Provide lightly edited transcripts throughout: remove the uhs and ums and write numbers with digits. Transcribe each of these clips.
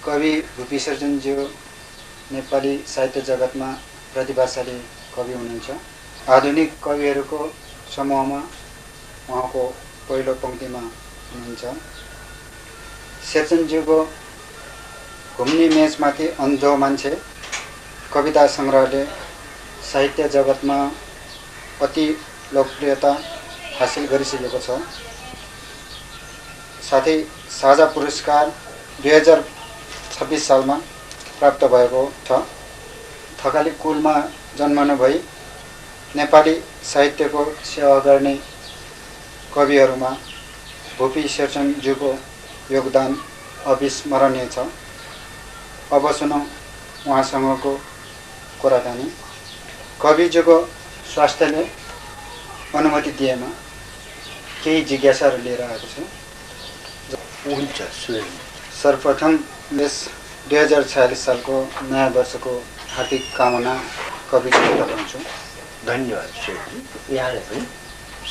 कवि भुपी शेरचनज्यू नेपाली साहित्य जगतमा प्रतिभाशाली कवि हुनुहुन्छ। आधुनिक कविहरूको समूहमा उहाँको पहिलो पंक्तिमा हुनुहुन्छ। शेरचनज्यूको घुम्ने मेचमाथि अन्धो मान्छे कविता सङ्ग्रहले साहित्य जगतमा अति लोकप्रियता हासिल गरिसकेको छ। साथै साझा पुरस्कार 2026 सालमा प्राप्त भएको छ। थकाली कुलमा जन्मनु भई नेपाली साहित्यको सेवा गर्ने कविहरूमा भुपी शेरचनज्यूको योगदान अविस्मरणीय छ। अब सुनौँ उहाँसँगको कुराकानी। कविज्यूको स्वास्थ्यले अनुमति दिएमा केही जिज्ञासाहरू लिएर आएको छु। हुन्छ सुरेश। सर्वप्रथम यस 2046 सालको नयाँ वर्षको हार्दिक कामना कविज्यूलाई बताउँछु। धन्यवाद सुरेश। यहाँलाई पनि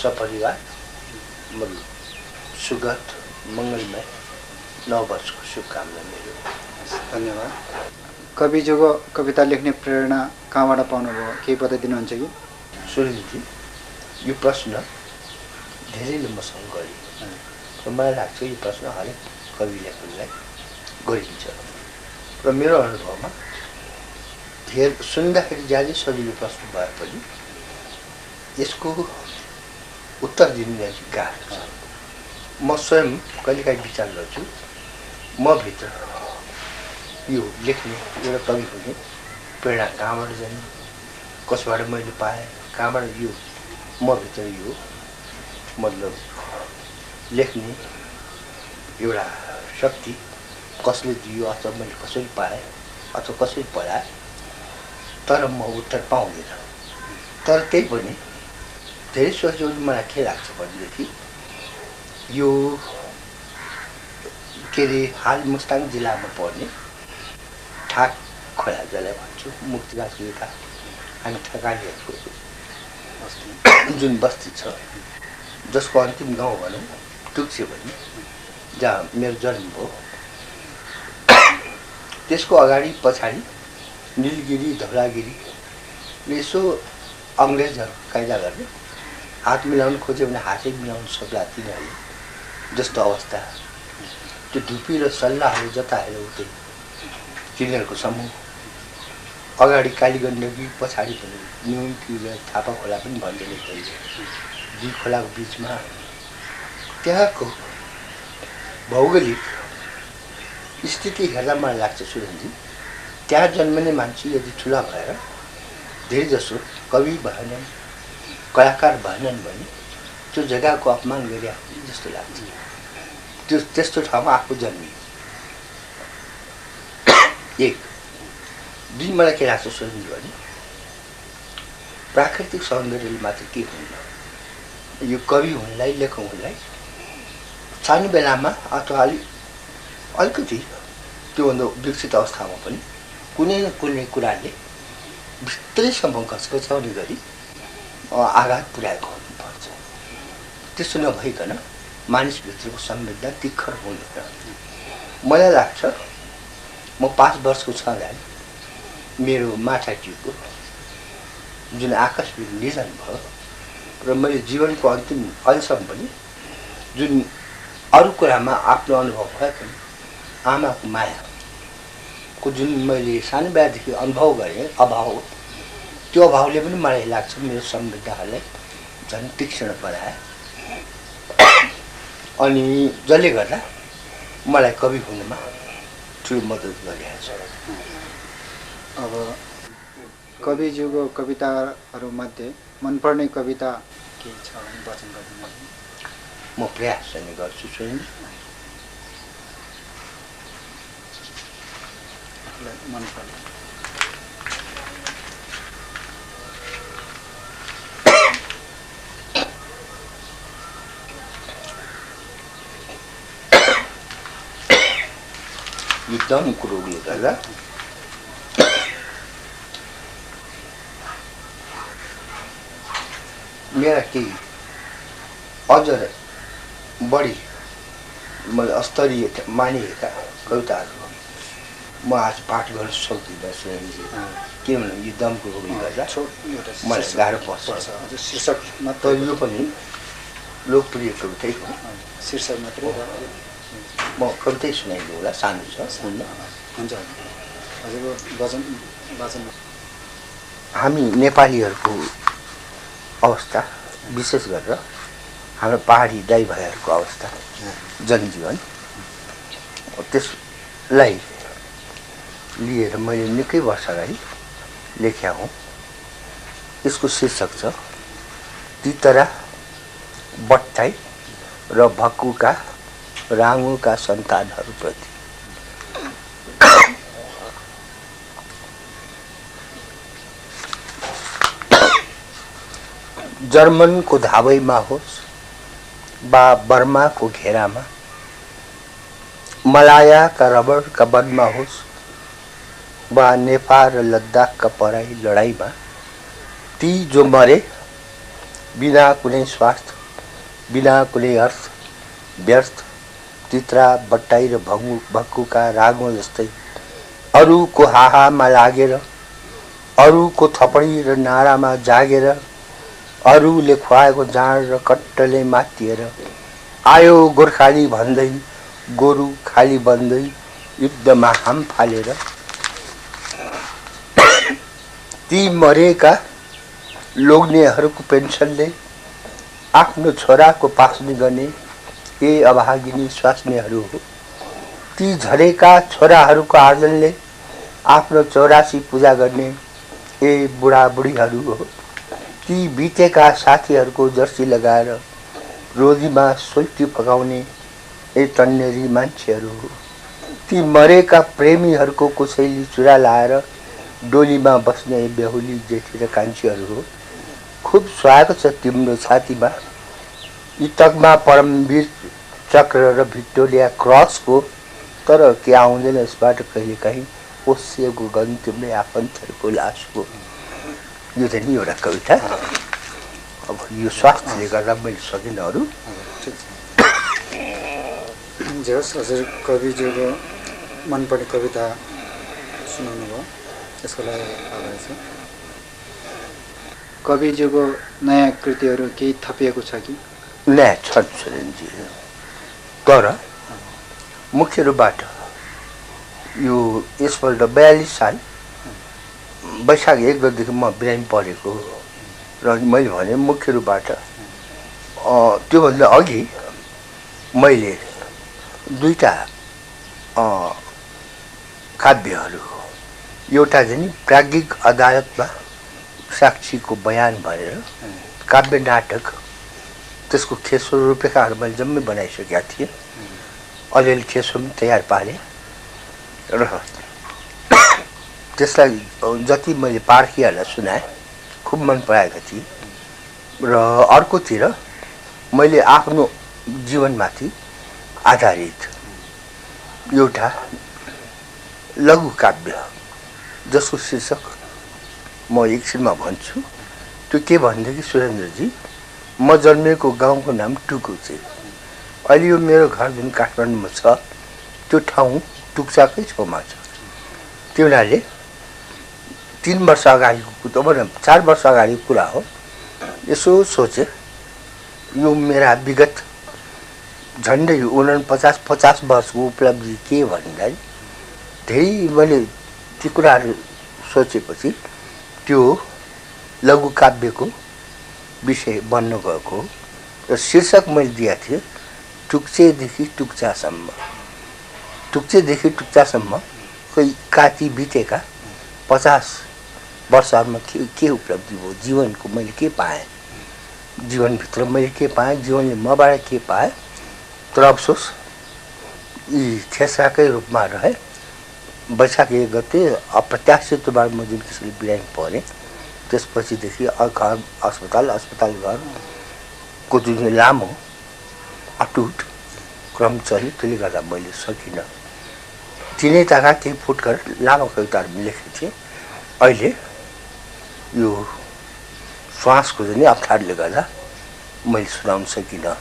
सपरिवार सुगत मङ्गलमय नववर्षको शुभकामना मेरो। धन्यवाद। कविज्यूको कविता लेख्ने प्रेरणा कहाँबाट पाउनुभयो, केही बताइदिनुहुन्छ कि? सुरेशजी, यो प्रश्न धेरैले मसँग गरे र मलाई लाग्छ यो प्रश्न हरेक कवि लेखकलाई गरिन्छ र मेरो अनुभवमा सुन्दाखेरि ज्यादै सजिलो प्रश्न भए पनि यसको उत्तर दिनु चाहिँ गाह्रो छ। म स्वयं कहिलेकाहीँ विचार गर्छु म भित्र यो लेख्ने एउटा कवि हुने प्रेरणा कहाँबाट जाने, कसबाट मैले पाएँ, कहाँबाट यो म भित्र यो मतलब लेख्ने एउटा शक्ति कसले दियो अथवा मैले कसरी पाएँ अथवा कसरी पढाएँ, तर म उत्तर पाउँदिनँ। तर त्यही पनि धेरै सोच्यो मलाई के लाग्छ भनेदेखि यो के अरे हाल मुस्ताङ जिल्लामा पर्ने ठाक खोला जसलाई भन्छु मुक्तिगाछका हामी थकालीहरूको जुन बस्ती छ जसको अन्तिम गाउँ भनौँ टुक्से भन्ने जहाँ मेरो जन्म भयो, त्यसको अगाडि पछाडि निलगिरी धौलागिरी यसो अङ्ग्रेजहरू कायदा गर्ने हात मिलाउनु खोज्यो भने हातै मिलाउनु सक्ला तिनीहरूले जस्तो अवस्था। त्यो धुपी र सल्लाहहरू जता हेऱ्यो उतै तिनीहरूको समूह। अगाडि कालीगण्डकी पछाडि पनि न्युन्की र थापा खोला पनि भन्छन् त्यसले दुई खोलाको बिचमा। त्यहाँको भौगोलिक स्थिति हेर्दा मलाई लाग्छ सुरेशजी त्यहाँ जन्मने मान्छे यदि ठुला भएर धेरै जसो कवि भएनन् कलाकार भएनन् भने त्यो जग्गाको अपमान गरे जस्तो लाग्छ। त्यो त्यस्तो ठाउँमा आफू जन्मियो। एक दुई मलाई के लाग्छ सुरेशजी भने प्राकृतिक सौन्दर्यले मात्र के हुन्न, यो कवि हुनलाई लेखक हुनलाई सानो बेलामा अथवा अलिकति त्योभन्दा विकसित अवस्थामा पनि कुनै न कुनै कुराले भित्रैसम्म घचघचाउने गरी आघात पुर्याएको हुनुपर्छ। त्यसो नभइकन मानिसभित्रको संवेदना तिखर हुँदैन। मलाई लाग्छ म 5 वर्षको छँदा मेरो माताजीको जुन आकस्मिक निधन भयो र मैले जीवनको अन्तिम अहिलेसम्म पनि जुन अरू कुरामा आफ्नो अनुभव भए पनि आमाको मायाको जुन मैले सानो बेलादेखि अनुभव गरेँ अभाव, त्यो अभावले पनि मलाई लाग्छ मेरो संवेदनाहरूलाई झन् तीक्ष्ण बनाए अनि जसले गर्दा मलाई कवि हुनमा ठुलो मद्दत गरिरहेको छ। अब कविज्यूको कविताहरूमध्ये मनपर्ने कविता के छ भने वचन गरिदिनु। म प्रयास चाहिँ गर्छु स्वयं। मनपर्ने यो दमको रोगले गर्दा मेरा केही अझ बढी मैले स्तरीय मानिएका कविताहरू म आज पाठ गर्न सक्दिनँ सुरेन्द्रजी, किनभने यो दमको रोगले गर्दा मलाई गाह्रो पर्छ। शीर्षक तर यो पनि लोकप्रिय कवितै हो। शीर्षक मात्रै म कवितै सुनाइदिनु होला, सानो छ सुन्न। हुन्छ हजुरको वचन वाचन। हामी नेपालीहरूको अवस्था, विशेष गरेर हाम्रो पहाडी दाइ भाइहरूको अवस्था, जनजीवन, त्यसलाई लिएर मैले निकै वर्ष अगाडि लेख्या हुँ। यसको शीर्षक छ तितरा, बट्टाई र भक्कुका राँगोका सन्तानहरूप्रति। जर्मनको धावैमा होस् वा बर्माको घेरामा, मलायाका रबरका वनमा होस् वा नेपाल र लद्दाखका पराई लडाईँमा, ती जो मरे बिना कुनै स्वार्थ, बिना कुनै अर्थ, व्यर्थ, तित्रा, बट्टाई र भक्कुका रागो जस्तै अरूको हाहामा लागेर, अरूको थपडी र नारामा जागेर, अरूले खुवाएको जाँड र कट्टले मातिएर आयो गोर्खाली भन्दै, गोरु खाली बन्दै युद्धमा हाम फालेर, ती मरेका लोग्नेहरूको पेन्सनले आफ्नो छोराको पास्ने गर्ने ए अभागिनी स्वास्नीहरू हो। ती झरेका छोराहरूको आर्जनले आफ्नो 84 पूजा गर्ने ए बुढाबुढीहरू हो। ती बितेका साथीहरूको जर्सी लगाएर रोजीमा सोल्टी पकाउने ए तन्नेरी मान्छेहरू हो। ती मरेका प्रेमीहरूको कोसैली चुरा लाएर डोलीमा बस्ने बेहुली जेठी र कान्छीहरू हो। खुब स्वागत छ तिम्रो छातीमा यी तकमा परमवीर चक्र र भिक्टोरिया क्रसको, तर के आउँदैन यसबाट कहिलेकाहीँ ओसिएको गन तिम्रै आफन्तहरूको लासको। यो चाहिँ नि एउटा कविता। अब यो स्वास्थ्यले गर्दा मैले सकिनँ अरू। जे होस्, हजुर कविज्यूको मनपर्ने कविता सुनाउनु भयो, त्यसको लागि आभारी छु। कविज्यूको नयाँ कृतिहरू केही थपिएको छ कि? नयाँ छन् सुरेन्द्रजी, तर मुख्य रूपबाट यो यसपल्ट 42 साल वैशाख 1 गतेदेखि म बिरामी परेको र मैले भने मुख्य रूपबाट त्योभन्दा अघि मैले दुईटा काव्यहरू, एउटा चाहिँ प्राज्ञिक अदालतमा साक्षीको बयान भनेर काव्य नाटक, त्यसको खेसो रूपरेखाहरू मैले जम्मै बनाइसकेका थिएँ। अलिअलि खेसो पनि तयार पारेँ र त्यसलाई जति मैले पाठकीहरूलाई सुनाएँ खुब मन पराएका थिए। र अर्कोतिर मैले आफ्नो जीवनमाथि आधारित एउटा लघु काव्य जसको शीर्षक म एकछिनमा भन्छु। त्यो के भनेदेखि सुरेन्द्रजी, म जन्मेको गाउँको नाम टुकुचे। अहिले यो मेरो घर जुन काठमाडौँमा छ त्यो ठाउँ टुक्चाकै छेउमा छ। त्यो हुनाले 3 वर्ष अगाडिको कुरा, 4 वर्ष अगाडिको कुरा हो। यसो सोचे यो मेरा विगत झन्डै 49-50 वर्षको उपलब्धि के भन्दाखेरि धेरै मैले ती कुराहरू सोचेपछि त्यो लघु काव्यको विषय बन्न गएको र शीर्षक मैले दिएको थिएँ टुक्चेदेखि टुक्चासम्म। टुक्चेदेखि टुक्चासम्म कोही काती बितेका 50 वर्षहरूमा के उपलब्धि भयो, जीवनको मैले के पाएँ, जीवनभित्र मैले के पाएँ, जीवनले मबाट के पाएँ। तर अफसोस यी खेसाकै रूपमा रहे। वैशाख 1 गते अप्रत्याशित रूपबाट म जुन किसिमले बिरामी परेँ, त्यसपछिदेखि घर अस्पताल घरको जुन लामो अटुट क्रम चल्यो, त्यसले गर्दा मैले सकिनँ। तिनै ताका केही फुटकर लामो कविताहरू लेखेको थिएँ। अहिले यो श्वासको चाहिँ अप्ठ्यारोले गर्दा मैले सुनाउन सकिनँ।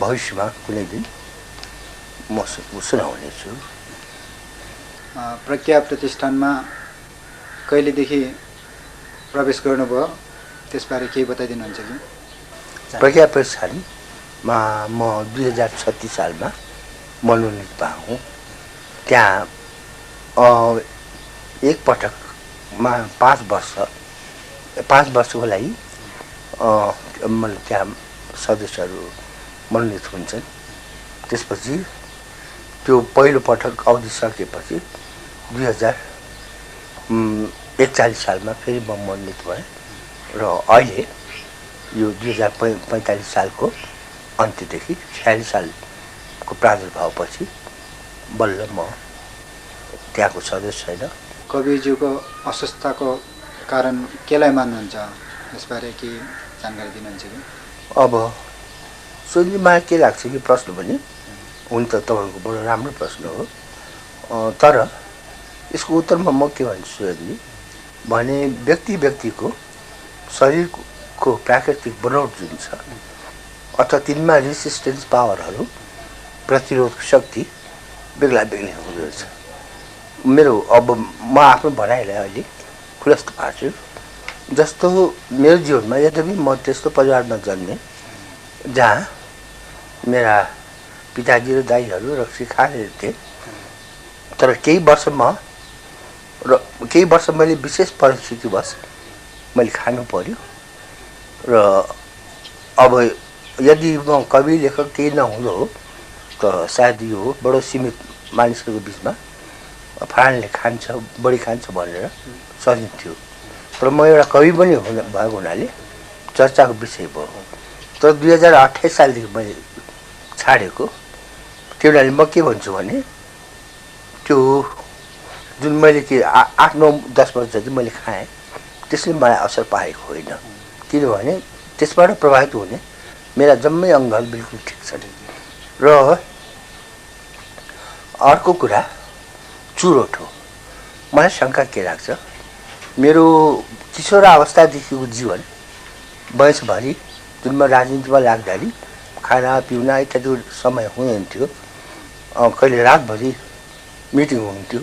भविष्यमा कुनै दिन म सुनाउनेछु। प्रज्ञा प्रतिष्ठानमा कहिलेदेखि प्रवेश गर्नुभयो त्यसबारे केही बताइदिनुहुन्छ कि? प्रज्ञा प्रतिष्ठानमा म 2036 सालमा मनोनित भएको हुँ। त्यहाँ एकपटकमा 5 वर्षको लागि मतलब त्यहाँ सदस्यहरू मनोनित हुन्छन्। त्यसपछि त्यो पहिलो पटक अवधि सकेपछि 2041 सालमा फेरि म मनोनित भएँ र अहिले यो 2045 सालको अन्त्यदेखि 46 सालको प्रादुर्भावपछि बल्ल म त्यहाँको सदस्य छैन। कविज्यूको अस्वस्थताको कारण केलाई मान्नुहुन्छ यसबारे के जानकारी दिनुहुन्छ कि? अब सुन्नुमा के लाग्छ कि प्रश्न पनि हुन त तपाईँको बडो राम्रो प्रश्न हो, तर यसको उत्तरमा म के भन्छु भने व्यक्तिको शरीरको प्राकृतिक बनावट जुन छ अथवा तिनमा रेसिस्टेन्स पावरहरू प्रतिरोध शक्ति बेग्ला बेग्लै हुँदो रहेछ। मेरो अब म आफ्नो भनाइलाई अहिले खुलस्त पार्छु। जस्तो मेरो जीवनमा यद्यपि म त्यस्तो परिवारमा जन्मेँ जहाँ मेरा पिताजी र दाईहरू रक्सी खाएर थिए, तर केही वर्ष मैले विशेष परिस्थितिवश मैले खानु पर्यो र अब यदि म कवि लेखक केही नहुँदो हो त सायद यो बडो सीमित मानिसहरूको बिचमा फलानले खान्छ बढी खान्छ भनेर सजिन्थ्यो। तर म एउटा कवि पनि भएको हुनाले चर्चाको विषय भयो। तर 2028 सालदेखि मैले छाडेको। त्यो हुनाले म के भन्छु भने त्यो जुन मैले के 8, 9, 10 वर्ष जति मैले खाएँ त्यसले मलाई असर पाएको होइन। किनभने त्यसबाट प्रभावित हुने मेरा जम्मै अङ्गहरू बिल्कुल ठिक छन्। र अर्को कुरा चुरोट हो। मलाई शङ्का के लाग्छ, मेरो किशोरावस्थादेखिको जीवन वयसभरि जुन म राजनीतिमा लाग्दाखेरि खाना पिउना इत्यादि समय हुनुहुन्थ्यो। कहिले रातभरि मिटिङ हुन्थ्यो,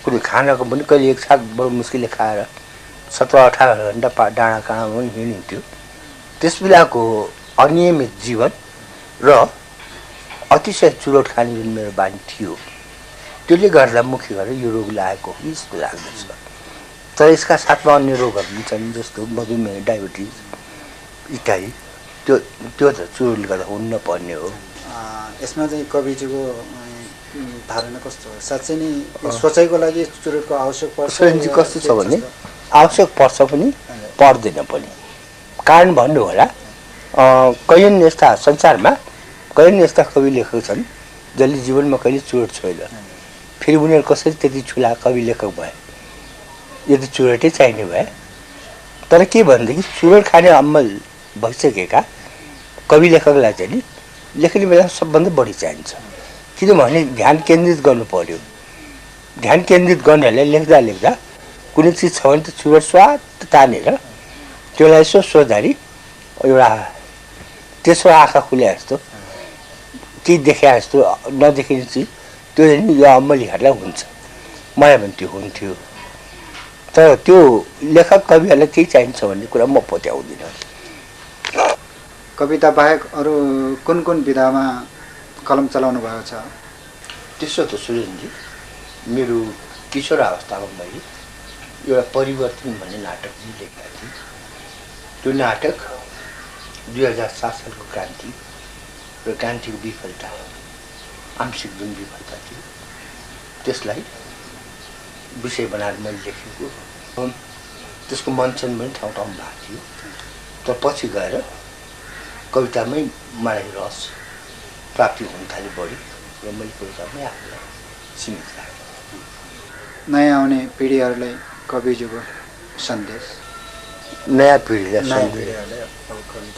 कुनै खानाको पनि कहिले एकसाथ बडो मुस्किलले खाएर 17-18 घन्टा डाँडा काँडा पनि हिँडिन्थ्यो। त्यस बेलाको अनियमित जीवन र अतिशय चुरोट खाने जुन मेरो बानी थियो त्यसले गर्दा मुख्य गरेर यो रोग लागेको हो जस्तो लाग्दछ। तर यसका साथमा अन्य रोगहरू पनि छन् जस्तो मधुमेह, डायबिटिज इत्यादि। त्यो त चुरोटले गर्दा हुन पर्ने हो। यसमा चाहिँ कविज्यूको धारणा कस्तो हो? साँच्चै नै सोचाइको लागि चुरोटको आवश्यक पर्छ? कस्तो छ भने आवश्यक पर्छ पनि पर्दैन पनि। कारण भन्नु होला, कैयन यस्ता संसारमा कैयन यस्ता कवि लेखक छन् जसले जीवनमा कहिले चुरोट छोएन, फेरि उनीहरू कसरी त्यति ठुला कवि लेखक भए? यो त चुरोटै चाहिने भए। तर के भनेदेखि चुरोट खाने अम्मल भइसकेका कवि लेखकलाई चाहिँ नि लेख्ने बेला सबभन्दा बढी चाहिन्छ। किनभने ध्यान केन्द्रित गर्नु पर्यो। ध्यान केन्द्रित गर्नेलाई लेख्दा कुनै चिज छ भने त चुरोट स्वाट तानेर त्यसलाई यसो सोच्दाखेरि एउटा तेस्रो आँखा खुले जस्तो केही देखे जस्तो नदेखिने चिज त्यो नि यो अम्मलीहरूलाई हुन्छ। मलाई पनि त्यो हुन्थ्यो। तर त्यो लेखक कविहरूलाई केही चाहिन्छ भन्ने कुरा म पत्याउँदिनँ। कविता बाहेक अरू कुन विधामा कलम चलाउनु भएको छ? त्यसो त सुरेनजी, मेरो किशोरावस्थामा मैले एउटा परिवर्तन भन्ने नाटक पनि लेखेका थिएँ। त्यो नाटक 2007 सालको क्रान्ति र क्रान्तिको विफलता, आंशिक जुन विफलता थियो त्यसलाई विषय बनाएर मैले लेखेको। त्यसको मञ्चन पनि ठाउँ ठाउँमा भएको थियो। तर पछि गएर कवितामै मलाई रस प्राप्ति हुन थाल्यो बढी र मैले कवितामै आफूलाई सीमित राखेँ। नयाँ आउने पिँढीहरूलाई कविज्यूको सन्देश? नयाँ पिँढीलाई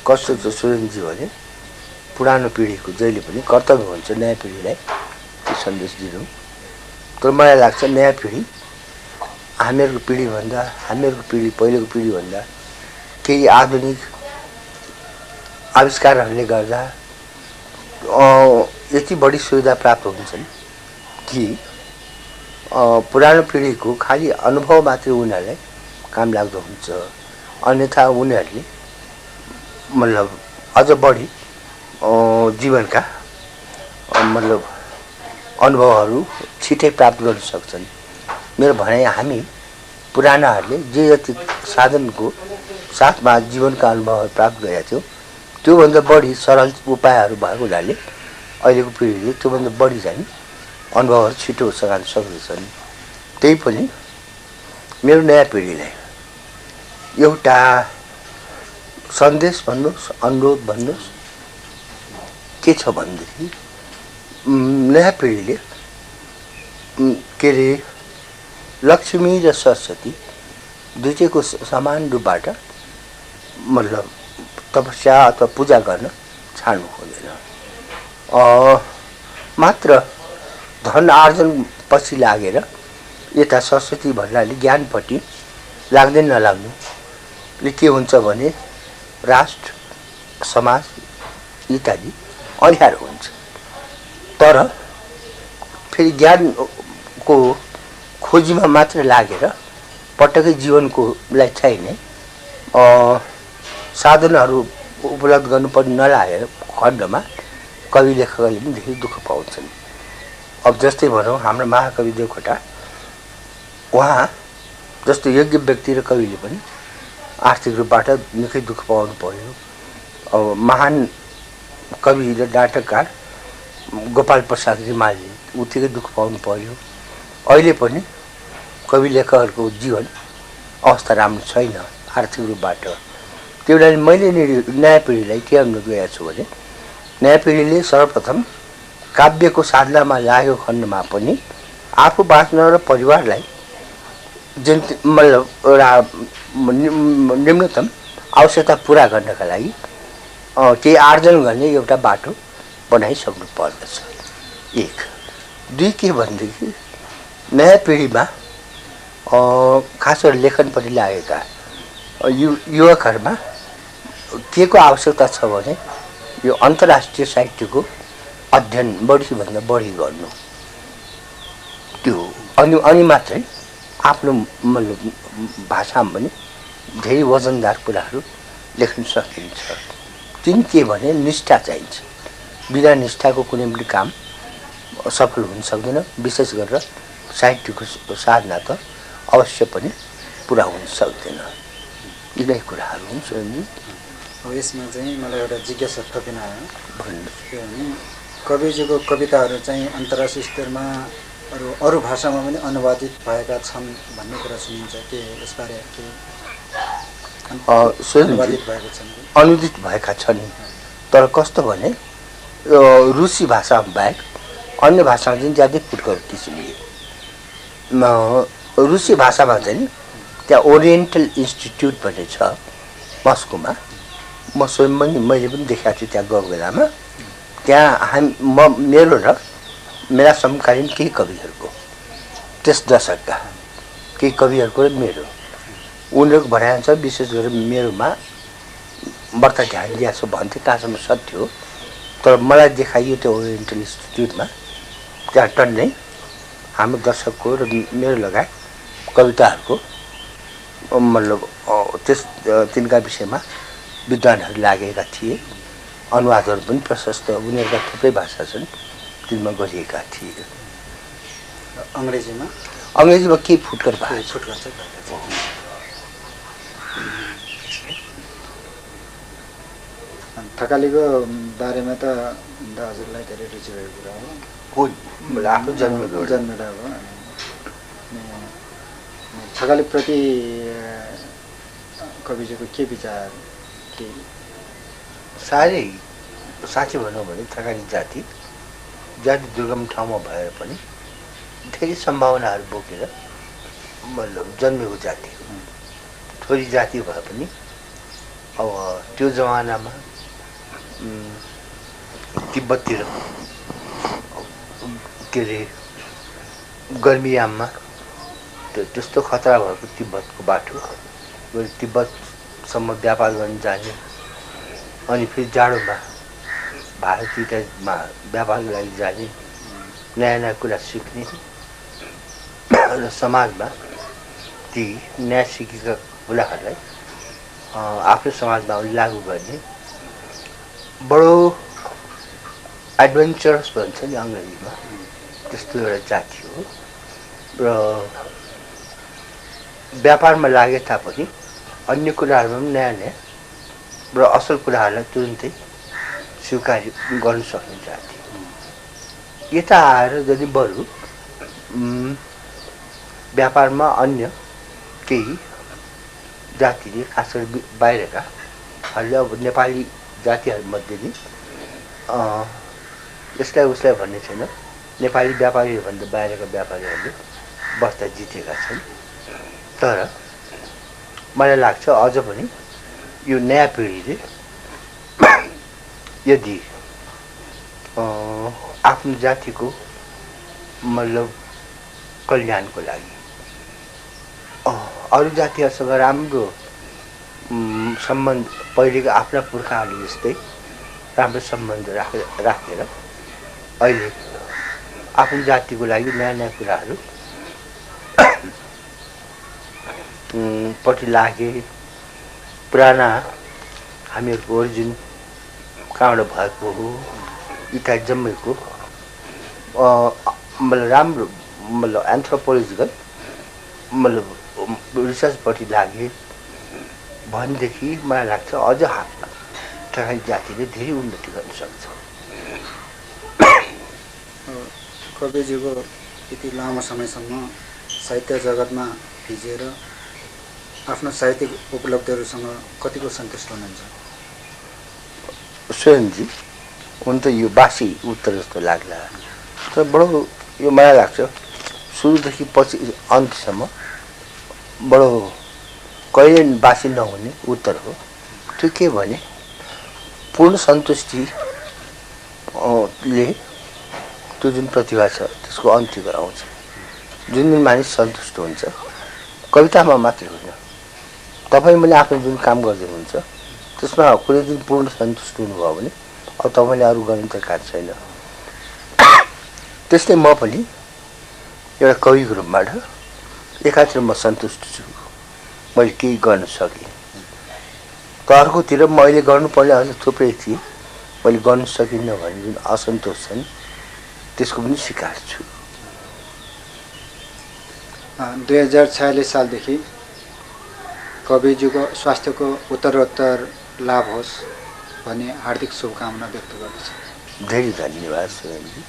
कस्तो छ सुरेनजी भने पुरानो पिँढीको जहिले पनि कर्तव्य हुन्छ नयाँ पिँढीलाई त्यो सन्देश दिनु। तर मलाई लाग्छ नयाँ पिँढी हामीहरूको पहिलेको पिँढीभन्दा केही आधुनिक आविष्कारहरूले गर्दा यति बढी सुविधा प्राप्त हुन्छन् कि पुरानो पिँढीको खालि अनुभव मात्रै उनीहरूलाई काम लाग्दो हुन्छ, अन्यथा उनीहरूले मतलब अझ बढी जीवनका मतलब अनुभवहरू छिटै प्राप्त गर्न सक्छन्। मेरो भनाइ हामी पुरानाहरूले जे जति साधनको साथमा जीवनका अनुभवहरू प्राप्त गरेका थियौँ त्योभन्दा बढी सरल उपायहरू भएको हुनाले अहिलेको पिँढीले त्योभन्दा बढी चाहिँ अनुभवहरू छिटो सघाउन सक्दछन्। त्यही पनि मेरो नयाँ पिँढीलाई एउटा सन्देश भन्नुहोस्, अनुरोध भन्नुहोस्, के छ भनेदेखि नयाँ पिँढीले के अरे लक्ष्मी र सरस्वती दुईटैको समान रूपबाट मतलब तपस्या अथवा पूजा गर्न छाड्नु हुँदैन। मात्र धन आर्जन पछि लागेर यता सरस्वती भन्नाले ज्ञानपट्टि लाग्दै नलाग्नुले के हुन्छ भने राष्ट्र समाज इत्यादि अँध्यारो हुन्छ। तर फेरि ज्ञानको खोजीमा मात्र लागेर पटक्कै जीवनकोलाई चाहिने साधनहरू उपलब्ध गर्नुपर्ने नलागेर खण्डमा कवि लेखकहरूले पनि धेरै दुःख पाउँछन्। अब जस्तै भनौँ हाम्रो महाकवि देवकोटा, उहाँ जस्तो योग्य व्यक्ति र कविले पनि आर्थिक रूपबाट निकै दुःख पाउनु पर्यो। अब महान कवि र नाटककार गोपाल प्रसाद रिमालले उत्तिकै दुःख पाउनु पर्यो। अहिले पनि कवि लेखकहरूको जीवन अवस्था राम्रो छैन आर्थिक रूपबाट। त्यो लागि मैले नयाँ पिँढीलाई के अनुरोध गरेको छु भने नयाँ पिँढीले सर्वप्रथम काव्यको साधनामा लागेको खण्डमा पनि आफू बाँच्न र परिवारलाई जुन मतलब एउटा निम्नतम आवश्यकता पुरा गर्नका लागि केही आर्जन गर्ने एउटा बाटो बनाइसक्नु पर्दछ। एक दुई के भनेदेखि नयाँ पिँढीमा खास गरी लेखनपट्टि लागेका युवकहरूमा के को आवश्यकता छ भने यो अन्तर्राष्ट्रिय साहित्यको अध्ययन बढीभन्दा बढी गर्नु, त्यो अनि मात्रै आफ्नो मतलब भाषामा पनि धेरै वजनदार कुराहरू लेख्न सकिन्छ। तिन के भने निष्ठा चाहिन्छ। बिना निष्ठाको कुनै पनि काम सफल हुन सक्दैन। विशेष गरेर साहित्यको साधना त अवश्य पनि पुरा हुन सक्दैन। यिनै कुराहरू हुन् स्वयंजी। अब यसमा चाहिँ मलाई एउटा जिज्ञासा थपिन आयो भन्नु, कविजीको कविताहरू चाहिँ अन्तर्राष्ट्रिय स्तरमा अरू भाषामा पनि अनुवादित भएका छन् भन्ने कुरा सुनिन्छ के यसबारे के अनुवादित भएका छन्? अनुदित भएका छन्, तर कस्तो भने रुसी भाषा बाहेक अन्य भाषामा चाहिँ ज्यादै फुटकर किसिमले रुसी भाषामा चाहिँ त्यहाँ ओरिएन्टल इन्स्टिट्युट भन्ने छ मस्कोमा। म स्वयं पनि मैले पनि देखाएको छु त्यहाँ गएको बेलामा। त्यहाँ मेरो र मेरा समकालीन केही कविहरूको त्यस दशकका केही कविहरूको र मेरो उनीहरूको भनाइअनुसार विशेष गरेर मेरोमा बढ्ता ध्यान दिएको छ भन्थे। कहाँसम्म सत्य हो, तर मलाई देखाइयो त्यो ओरिएन्टल इन्स्टिट्युटमा त्यहाँ टन्नै हाम्रो दर्शकको र मेरो लगायत कविताहरूको मतलब तिनका विषयमा विद्वानहरू लागेका थिए। अनुवादहरू पनि प्रशस्त उनीहरूका थुप्रै भाषा छन् तिनमा गरिएका थिए। अङ्ग्रेजीमा केही फुटकर भएको थकालीको बारेमा त हजुरलाई धेरै रुचि भएको कुरा हो। आफ्नो जन्मेर हो। थकालीप्रति कविजीको के विचार के? साह्रै साँच्चै भनौँ भने थकाली जाति दुर्गम ठाउँमा भएर पनि धेरै सम्भावनाहरू बोकेर मतलब जन्मेको जाति हो। छोरी जाति भए पनि अब त्यो जमानामा तिब्बततिर के अरे गर्मीयाममा त्यस्तो खतरा भएको तिब्बतको बाटो तिब्बतसम्म व्यापार गर्न जाने, अनि फेरि जाडोमा भारतमा व्यापारको लागि जाने, नयाँ नयाँ कुरा सिक्ने, र समाजमा ती न्याय सिकेका बुढाहरूलाई आफ्नो समाजमा लागू गर्ने बडो एडभेन्चरस भन्छ नि अङ्ग्रेजीमा, त्यस्तो एउटा जाति हो। र व्यापारमा लागे तापनि अन्य कुराहरूमा पनि नयाँ नयाँ र असल कुराहरूलाई तुरुन्तै स्वीकार गर्न सक्ने जाति। यता आएर जति बरु व्यापारमा अन्य केही जातिले, खास गरी बाहिरकाहरूले अब नेपाली जातिहरूमध्ये नि यसलाई उसलाई भन्ने छैन, नेपाली व्यापारीहरूभन्दा बाहिरका व्यापारीहरूले बस्दा जितेका छन्। तर मलाई लाग्छ अझ पनि यो नयाँ पिँढीले यदि आफ्नो जातिको मतलब कल्याणको लागि अरू जातिहरूसँग राम्रो सम्बन्ध, पहिलेको आफ्ना पुर्खाहरूले जस्तै राम्रो सम्बन्ध राखेर अहिले आफ्नो जातिको लागि नयाँ नयाँ कुराहरू पट्टि लागे, पुराना हामीहरूको ओरिजिन कहाँबाट भएको हो इत्यादि जम्मैको मतलब राम्रो मतलब एन्थ्रोपोलोजिकल मतलब रिसर्चपट्टि लागे भनेदेखि मलाई लाग्छ अझ तराई जातिले धेरै उन्नति गर्न सक्छ। कविज्यूको यति लामो समयसम्म साहित्य जगतमा भिजेर आफ्नो साहित्यिक उपलब्धिहरूसँग कतिको सन्तुष्ट हुनुहुन्छ? स्वयंजी हुन त यो बासी उत्तर जस्तो लाग्ला, तर बडो यो मलाई लाग्छ सुरुदेखि पछि अन्त्यसम्म बडो कहिले बासी नहुने उत्तर हो। त्यो के भने पूर्ण सन्तुष्टिले त्यो जुन प्रतिभा छ त्यसको अन्त्य गराउँछ। जुन जुन मानिस सन्तुष्ट हुन्छ कवितामा मात्रै होइन, तपाईँ मैले आफ्नो जुन काम गर्दै हुनुहुन्छ त्यसमा कुनै दिन पूर्ण सन्तुष्ट हुनुभयो भने अब तपाईँले अरू गर्ने त कार्य छैन। त्यस्तै म पनि एउटा कविको रूपबाट एकातिर म सन्तुष्ट छु, मैले केही गर्न सकेँ। तर अर्कोतिर मैले गर्नुपर्ने अझ थुप्रै थिएँ, मैले गर्न सकिनँ भने जुन असन्तोष छ नि त्यसको पनि शिकार छु। 2046 सालदेखि कविज्यूको स्वास्थ्यको उत्तरोत्तर लाभ होस् भन्ने हार्दिक शुभकामना व्यक्त गर्दछु। धेरै धन्यवाद स्वयंजी।